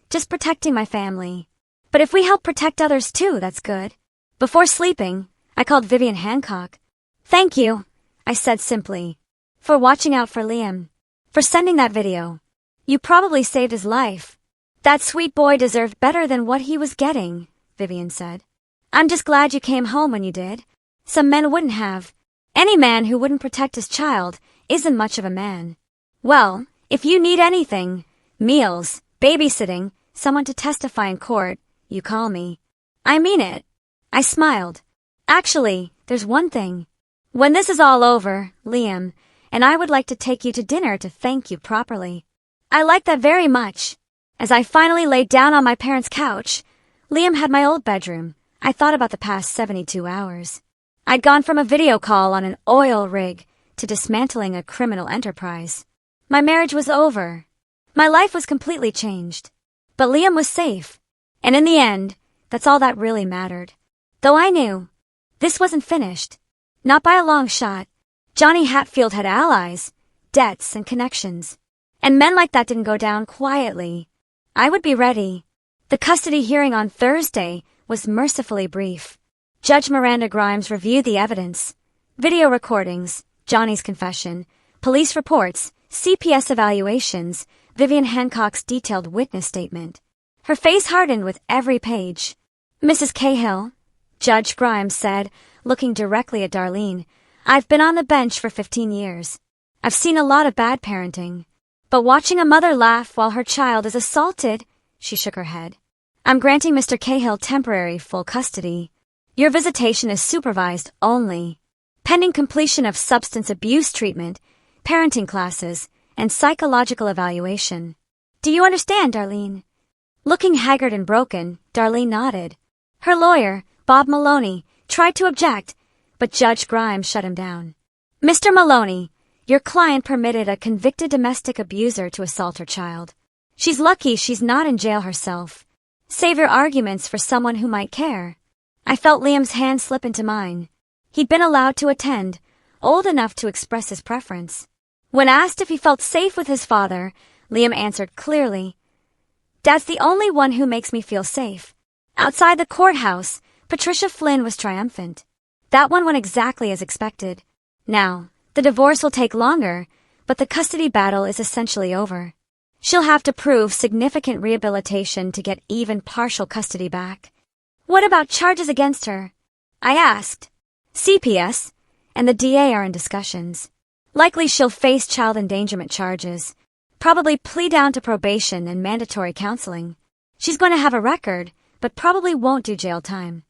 just protecting my family. But if we help protect others too, that's good. Before sleeping, I called Vivian Hancock. Thank you, I said simply, for watching out for Liam, for sending that video. You probably saved his life. That sweet boy deserved better than what he was getting, Vivian said. I'm just glad you came home when you did. Some men wouldn't have. Any man who wouldn't protect his child isn't much of a man. Well, if you need anything, meals, babysitting, someone to testify in court, you call me. I mean it. I smiled. Actually, there's one thing. When this is all over, Liam, and I would like to take you to dinner to thank you properly. I like that very much. As I finally laid down on my parents' couch, Liam had my old bedroom. I thought about the past 72 hours. I'd gone from a video call on an oil rig to dismantling a criminal enterprise. My marriage was over. My life was completely changed. But Liam was safe. And in the end, that's all that really mattered. Though I knew, this wasn't finished. Not by a long shot. Johnny Hatfield had allies, debts, and connections. And men like that didn't go down quietly. I would be ready. The custody hearing on Thursday was mercifully brief. Judge Miranda Grimes reviewed the evidence. Video recordings, Johnny's confession, police reports, CPS evaluations, Vivian Hancock's detailed witness statement. Her face hardened with every page. Mrs. Cahill, Judge Grimes said, looking directly at Darlene, I've been on the bench for 15 years. I've seen a lot of bad parenting. But watching a mother laugh while her child is assaulted, she shook her head. I'm granting Mr. Cahill temporary full custody. Your visitation is supervised only, pending completion of substance abuse treatment, parenting classes, and psychological evaluation. Do you understand, Darlene? Looking haggard and broken, Darlene nodded. Her lawyer, Bob Maloney, tried to object, but Judge Grimes shut him down. Mr. Maloney, your client permitted a convicted domestic abuser to assault her child. She's lucky she's not in jail herself. Save your arguments for someone who might care. I felt Liam's hand slip into mine. He'd been allowed to attend, old enough to express his preference. When asked if he felt safe with his father, Liam answered clearly, Dad's the only one who makes me feel safe. Outside the courthouse, Patricia Flynn was triumphant. That one went exactly as expected. Now, the divorce will take longer, but the custody battle is essentially over. She'll have to prove significant rehabilitation to get even partial custody back. What about charges against her? I asked. CPS and the DA are in discussions. Likely she'll face child endangerment charges. Probably plea down to probation and mandatory counseling. She's going to have a record, but probably won't do jail time.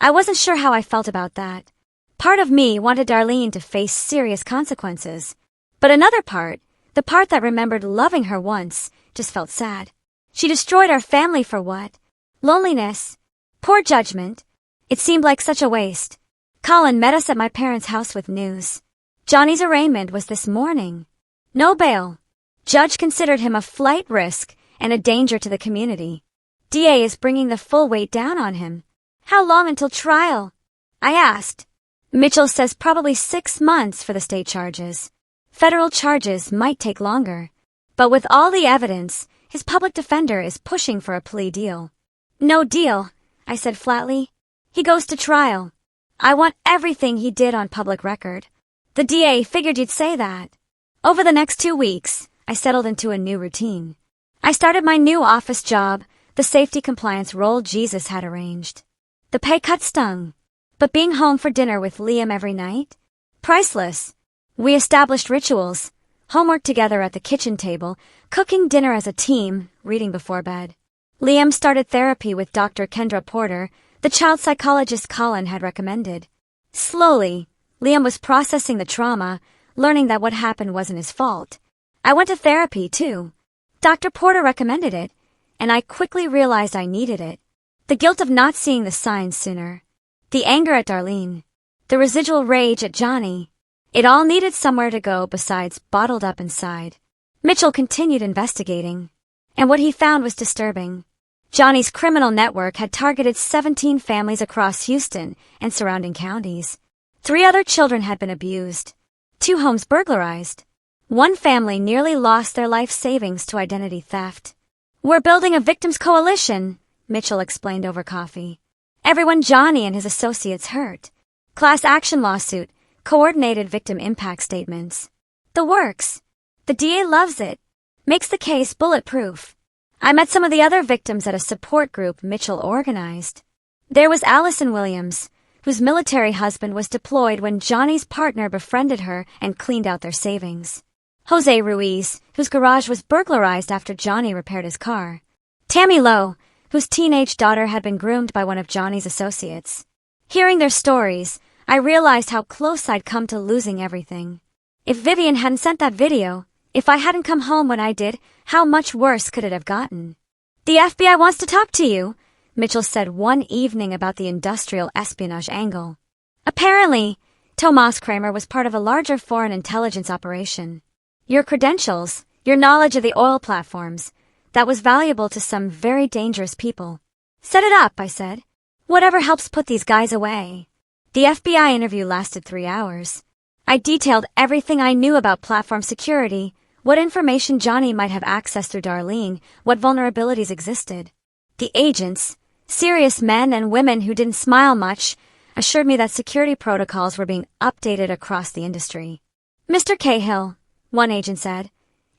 I wasn't sure how I felt about that. Part of me wanted Darlene to face serious consequences. But another part, the part that remembered loving her once, just felt sad. She destroyed our family for what? Loneliness. Poor judgment. It seemed like such a waste. Colin met us at my parents' house with news. Johnny's arraignment was this morning. No bail. Judge considered him a flight risk and a danger to the community. DA is bringing the full weight down on him. How long until trial? I asked. Mitchell says probably 6 months for the state charges. Federal charges might take longer. But with all the evidence, his public defender is pushing for a plea deal. No deal, I said flatly. He goes to trial. I want everything he did on public record. The DA figured you'd say that. Over the next 2 weeks, I settled into a new routine. I started my new office job, the safety compliance role Jesus had arranged. The pay cut stung. But being home for dinner with Liam every night? Priceless. We established rituals, homework together at the kitchen table, cooking dinner as a team, reading before bed. Liam started therapy with Dr. Kendra Porter, the child psychologist Colin had recommended. Slowly, Liam was processing the trauma, learning that what happened wasn't his fault. I went to therapy, too. Dr. Porter recommended it, and I quickly realized I needed it. The guilt of not seeing the signs sooner. The anger at Darlene. The residual rage at Johnny. It all needed somewhere to go besides bottled up inside. Mitchell continued investigating, and what he found was disturbing. Johnny's criminal network had targeted 17 families across Houston and surrounding counties. 3 other children had been abused. 2 homes burglarized. 1 family nearly lost their life savings to identity theft. We're building a victims coalition, Mitchell explained over coffee. Everyone Johnny and his associates hurt. Class action lawsuit, coordinated victim impact statements. The works. The DA loves it. Makes the case bulletproof. I met some of the other victims at a support group Mitchell organized. There was Allison Williams, whose military husband was deployed when Johnny's partner befriended her and cleaned out their savings. Jose Ruiz, whose garage was burglarized after Johnny repaired his car. Tammy Lowe, whose teenage daughter had been groomed by one of Johnny's associates. Hearing their stories, I realized how close I'd come to losing everything. If Vivian hadn't sent that video, if I hadn't come home when I did, how much worse could it have gotten? The FBI wants to talk to you, Mitchell said one evening about the industrial espionage angle. Apparently, Tomas Kramer was part of a larger foreign intelligence operation. Your credentials, your knowledge of the oil platforms, that was valuable to some very dangerous people. Set it up, I said. Whatever helps put these guys away. The FBI interview lasted 3 hours. I detailed everything I knew about platform security, what information Johnny might have access through Darlene, what vulnerabilities existed. The agents, serious men and women who didn't smile much, assured me that security protocols were being updated across the industry. Mr. Cahill, one agent said,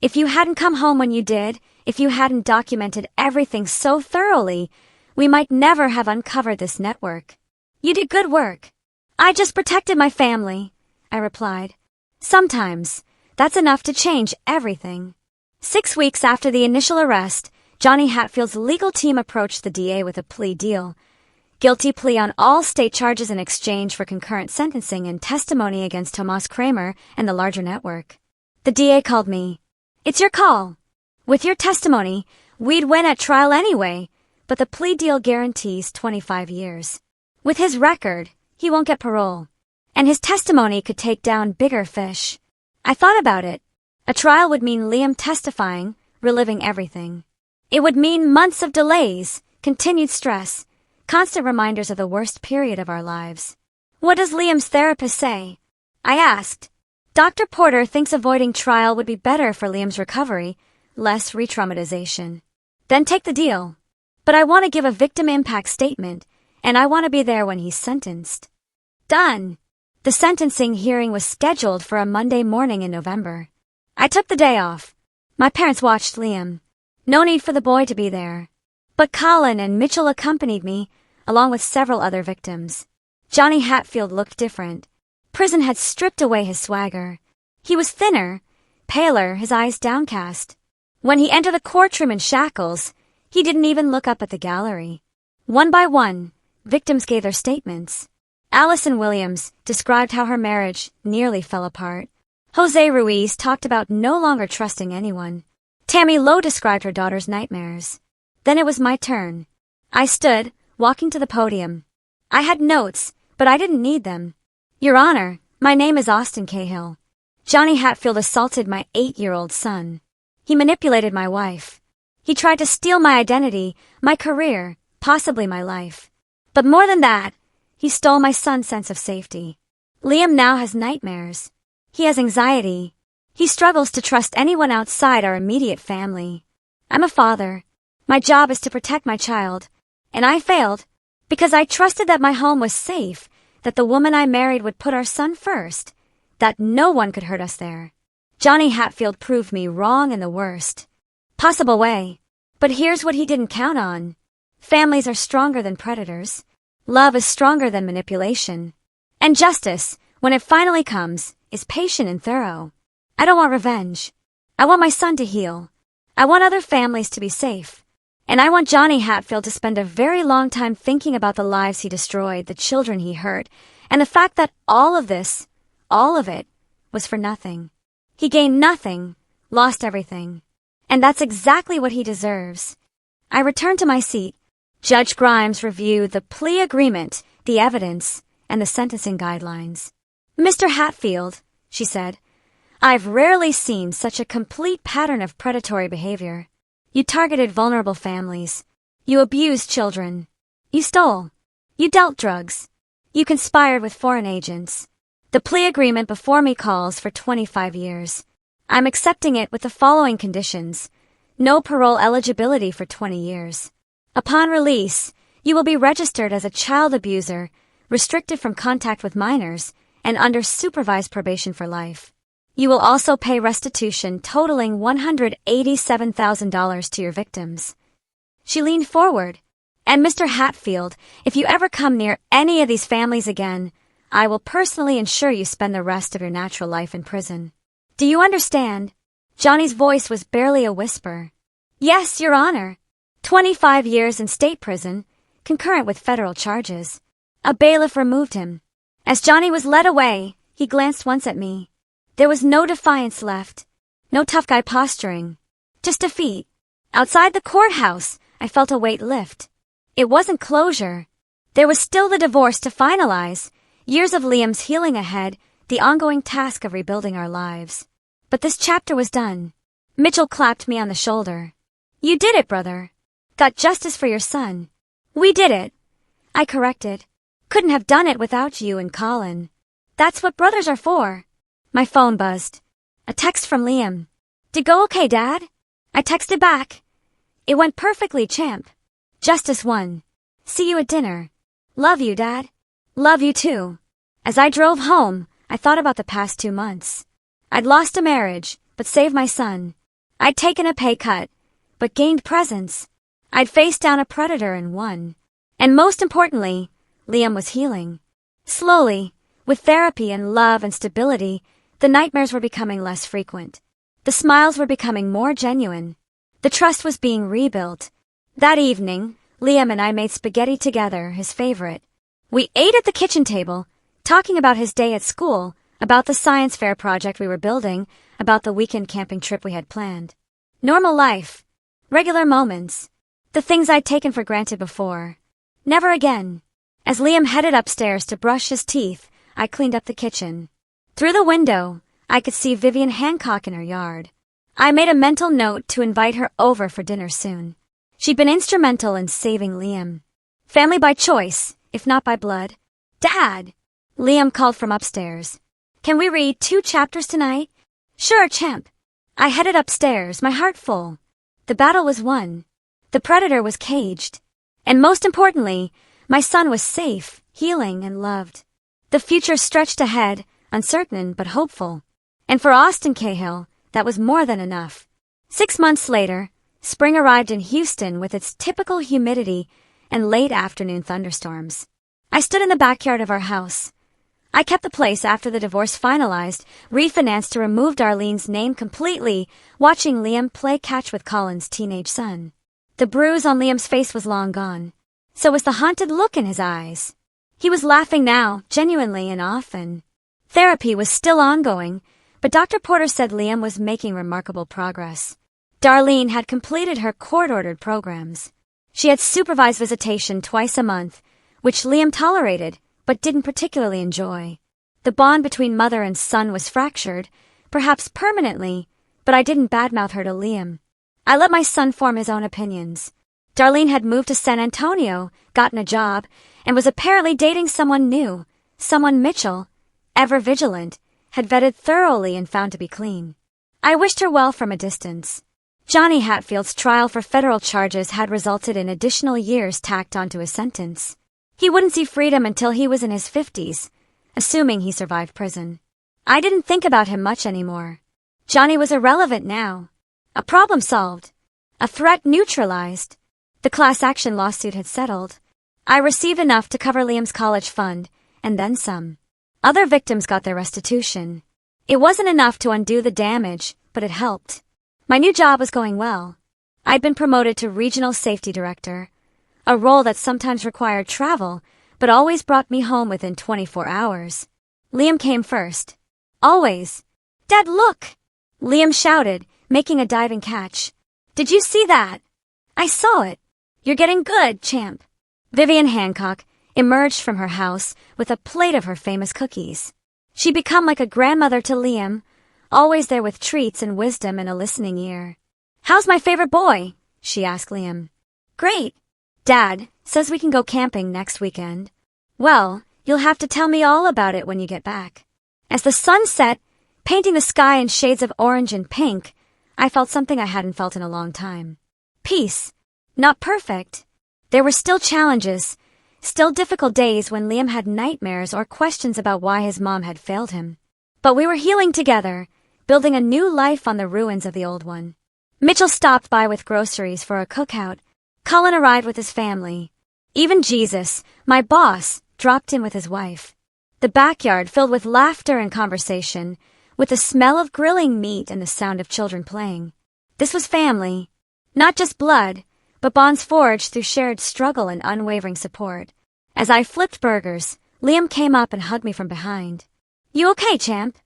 If you hadn't come home when you did, if you hadn't documented everything so thoroughly, we might never have uncovered this network. You did good work. I just protected my family, I replied. Sometimes, that's enough to change everything. 6 weeks after the initial arrest, Johnny Hatfield's legal team approached the DA with a plea deal. Guilty plea on all state charges in exchange for concurrent sentencing and testimony against Tomas Kramer and the larger network. The DA called me. It's your call. With your testimony, we'd win at trial anyway, but the plea deal guarantees 25 years. With his record, he won't get parole. And his testimony could take down bigger fish. I thought about it. A trial would mean Liam testifying, reliving everything. It would mean months of delays, continued stress, constant reminders of the worst period of our lives. What does Liam's therapist say? I asked. Dr. Porter thinks avoiding trial would be better for Liam's recovery, less re-traumatization. Then take the deal. But I want to give a victim impact statement, and I want to be there when he's sentenced. Done. The sentencing hearing was scheduled for a Monday morning in November. I took the day off. My parents watched Liam. No need for the boy to be there. But Colin and Mitchell accompanied me, along with several other victims. Johnny Hatfield looked different. Prison had stripped away his swagger. He was thinner, paler, his eyes downcast. When he entered the courtroom in shackles, he didn't even look up at the gallery. One by one, victims gave their statements. Allison Williams described how her marriage nearly fell apart. Jose Ruiz talked about no longer trusting anyone. Tammy Lowe described her daughter's nightmares. Then it was my turn. I stood, walking to the podium. I had notes, but I didn't need them. Your Honor, my name is Austin Cahill. Johnny Hatfield assaulted my 8-year-old son. He manipulated my wife. He tried to steal my identity, my career, possibly my life. But more than that, he stole my son's sense of safety. Liam now has nightmares. He has anxiety. He struggles to trust anyone outside our immediate family. I'm a father. My job is to protect my child. And I failed because I trusted that my home was safe, that the woman I married would put our son first, that no one could hurt us there. Johnny Hatfield proved me wrong in the worst possible way. But here's what he didn't count on. Families are stronger than predators. Love is stronger than manipulation. And justice, when it finally comes, is patient and thorough. I don't want revenge. I want my son to heal. I want other families to be safe. And I want Johnny Hatfield to spend a very long time thinking about the lives he destroyed, the children he hurt, and the fact that all of it, was for nothing. He gained nothing, lost everything. And that's exactly what he deserves. I returned to my seat. Judge Grimes reviewed the plea agreement, the evidence, and the sentencing guidelines. Mr. Hatfield, she said, I've rarely seen such a complete pattern of predatory behavior. You targeted vulnerable families. You abused children. You stole. You dealt drugs. You conspired with foreign agents. The plea agreement before me calls for 25 years. I'm accepting it with the following conditions. No parole eligibility for 20 years. Upon release, you will be registered as a child abuser, restricted from contact with minors, and under supervised probation for life. You will also pay restitution totaling $187,000 to your victims. She leaned forward. And Mr. Hatfield, if you ever come near any of these families again, I will personally ensure you spend the rest of your natural life in prison. Do you understand? Johnny's voice was barely a whisper. Yes, Your Honor. 25 years in state prison, concurrent with federal charges. A bailiff removed him. As Johnny was led away, he glanced once at me. There was no defiance left, no tough guy posturing, just defeat. Outside the courthouse, I felt a weight lift. It wasn't closure. There was still the divorce to finalize, years of Liam's healing ahead, the ongoing task of rebuilding our lives. But this chapter was done. Mitchell clapped me on the shoulder. You did it, brother. Got justice for your son. We did it. I corrected. Couldn't have done it without you and Colin. That's what brothers are for. My phone buzzed. A text from Liam. Did go okay, Dad? I texted back. It went perfectly, champ. Justice won. See you at dinner. Love you, Dad. Love you too. As I drove home, I thought about the past 2 months. I'd lost a marriage, but saved my son. I'd taken a pay cut, but gained presence. I'd faced down a predator and won. And most importantly, Liam was healing. Slowly, with therapy and love and stability, the nightmares were becoming less frequent. The smiles were becoming more genuine. The trust was being rebuilt. That evening, Liam and I made spaghetti together, his favorite. We ate at the kitchen table, talking about his day at school, about the science fair project we were building, about the weekend camping trip we had planned. Normal life. Regular moments. The things I'd taken for granted before. Never again. As Liam headed upstairs to brush his teeth, I cleaned up the kitchen. Through the window, I could see Vivian Hancock in her yard. I made a mental note to invite her over for dinner soon. She'd been instrumental in saving Liam. Family by choice, if not by blood. Dad! Liam called from upstairs. Can we read 2 chapters tonight? Sure, champ. I headed upstairs, my heart full. The battle was won. The predator was caged. And most importantly, my son was safe, healing, and loved. The future stretched ahead, uncertain but hopeful. And for Austin Cahill, that was more than enough. 6 months later, spring arrived in Houston with its typical humidity and late afternoon thunderstorms. I stood in the backyard of our house. I kept the place after the divorce finalized, refinanced to remove Darlene's name completely, watching Liam play catch with Colin's teenage son. The bruise on Liam's face was long gone. So was the haunted look in his eyes. He was laughing now, genuinely and often. Therapy was still ongoing, but Dr. Porter said Liam was making remarkable progress. Darlene had completed her court-ordered programs. She had supervised visitation twice a month, which Liam tolerated, but didn't particularly enjoy. The bond between mother and son was fractured, perhaps permanently, but I didn't badmouth her to Liam. I let my son form his own opinions. Darlene had moved to San Antonio, gotten a job, and was apparently dating someone new, someone Mitchell, ever vigilant, had vetted thoroughly and found to be clean. I wished her well from a distance. Johnny Hatfield's trial for federal charges had resulted in additional years tacked onto his sentence. He wouldn't see freedom until he was in his 50s, assuming he survived prison. I didn't think about him much anymore. Johnny was irrelevant now. A problem solved. A threat neutralized. The class action lawsuit had settled. I received enough to cover Liam's college fund, and then some. Other victims got their restitution. It wasn't enough to undo the damage, but it helped. My new job was going well. I'd been promoted to regional safety director, a role that sometimes required travel, but always brought me home within 24 hours. Liam came first. Always. Dad, look! Liam shouted, making a diving catch. Did you see that? I saw it. You're getting good, champ. Vivian Hancock emerged from her house with a plate of her famous cookies. She'd become like a grandmother to Liam, always there with treats and wisdom and a listening ear. How's my favorite boy? She asked Liam. Great. Dad says we can go camping next weekend. Well, you'll have to tell me all about it when you get back. As the sun set, painting the sky in shades of orange and pink, I felt something I hadn't felt in a long time. Peace. Not perfect. There were still challenges, still difficult days when Liam had nightmares or questions about why his mom had failed him. But we were healing together, building a new life on the ruins of the old one. Mitchell stopped by with groceries for a cookout. Colin arrived with his family. Even Jesus, my boss, dropped in with his wife. The backyard filled with laughter and conversation, with the smell of grilling meat and the sound of children playing. This was family. Not just blood, but bonds forged through shared struggle and unwavering support. As I flipped burgers, Liam came up and hugged me from behind. You okay, champ?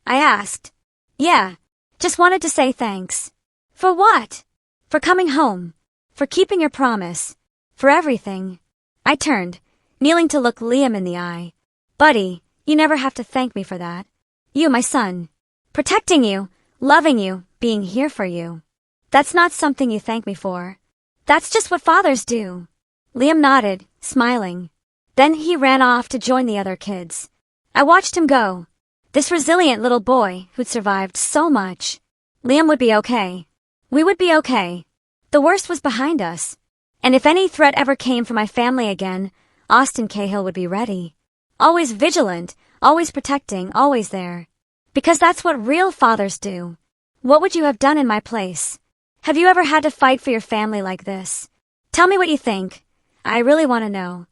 I asked. Yeah, just wanted to say thanks. For what? For coming home. For keeping your promise. For everything. I turned, kneeling to look Liam in the eye. Buddy, you never have to thank me for that. You, my son. Protecting you, loving you, being here for you. That's not something you thank me for. That's just what fathers do. Liam nodded, smiling. Then he ran off to join the other kids. I watched him go. This resilient little boy who'd survived so much. Liam would be okay. We would be okay. The worst was behind us. And if any threat ever came for my family again, Austin Cahill would be ready. Always vigilant, always protecting, always there. Because that's what real fathers do. What would you have done in my place? Have you ever had to fight for your family like this? Tell me what you think. I really want to know.